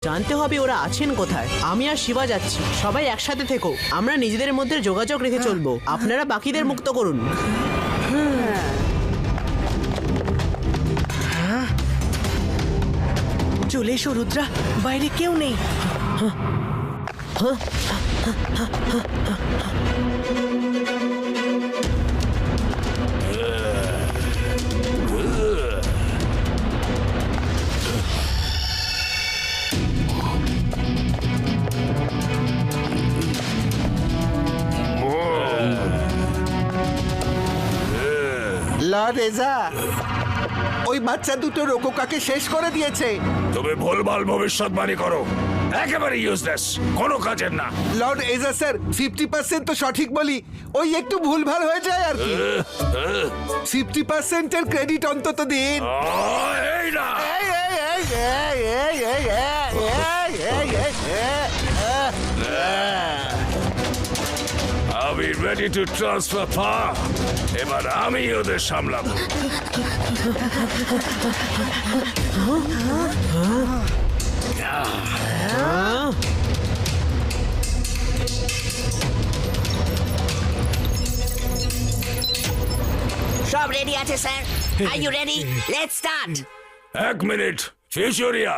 জানতে হবে ওরা আছেন কোথায়। আমি আর শিবা যাচ্ছি, সবাই একসাথে থেকো। আমরা নিজেদের মধ্যে যোগাযোগ রেখে চলবো। আপনারা বাকিদের মুক্ত করুন। চলে এসো রুদ্রা, বাইরে কেউ নেই। লর্ড এজা, ওই বাচ্চা দুটো রোকোকাকে শেষ করে দিয়েছে। তুমি ভুলভাল ভবিষ্যৎবাণী করো, একেবারে ইউজলেস, কোনো কাজের না। লর্ড এজা স্যার, 50% তো সঠিক বলি, ওই একটু ভুলভাল হয়ে যায় আর কি। 50% এর ক্রেডিট অন্তত দিন। এই না, আমি রেডি টু ট্রান্সফার পাওয়ার। এবার আমি ওদের সামলাবো। সব রেডি আছে sir. Are you ready? Let's start. এক মিনিট, ফিউচারিয়া,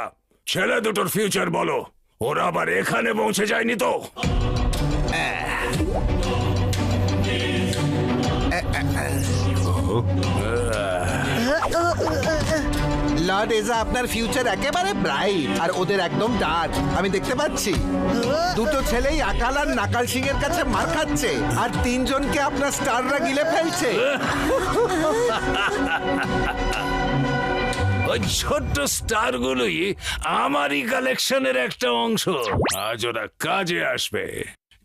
ছেলে দুটোর ফিউচার বলো। ওরা আবার এখানে পৌঁছে যায়নি তো? লর্ড এজা, আপনার ফিউচার একেবারে ব্রাইট, আর ওদের একদম ডার্ক। আমি দেখতে পাচ্ছি দুটো ছেলেই আকাল আর নাকাল সিং এর কাছে মার খাচ্ছে, আর তিনজনকে আপনার স্টাররা গিলে ফেলছে। ওই ছোট্ট স্টার গুলোই আমারই কালেকশনের একটা অংশ। আজ ওরা কাজে আসবে,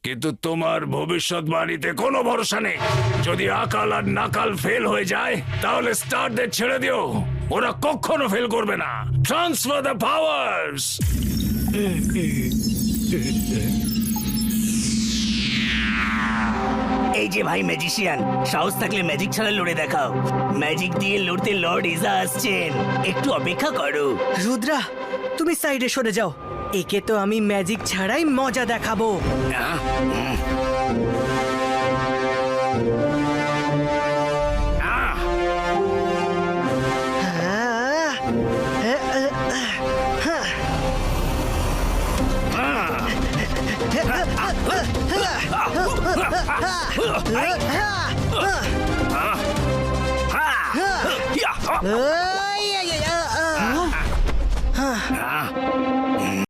কিন্তু তোমার ভবিষ্যৎবাণীতে কোনো ভরসা নেই। যদি আকাল আর নাকাল ফেল হয়ে যায়, তাহলে স্টারদের ছেড়ে দিও, ওরা কখনো ফেল করবে না। Transfer the powers. এই যে ভাই ম্যাজিশিয়ান, সাহস থাকলে ম্যাজিক ছাড়া লড়ে দেখাও। ম্যাজিক দিয়ে লড়তে লর্ড ইজা আসছেন, একটু অপেক্ষা করো। রুদ্রা, তুমি সাইডে সরে যাও, একে তো আমি ম্যাজিক ছাড়াই মজা দেখাবো।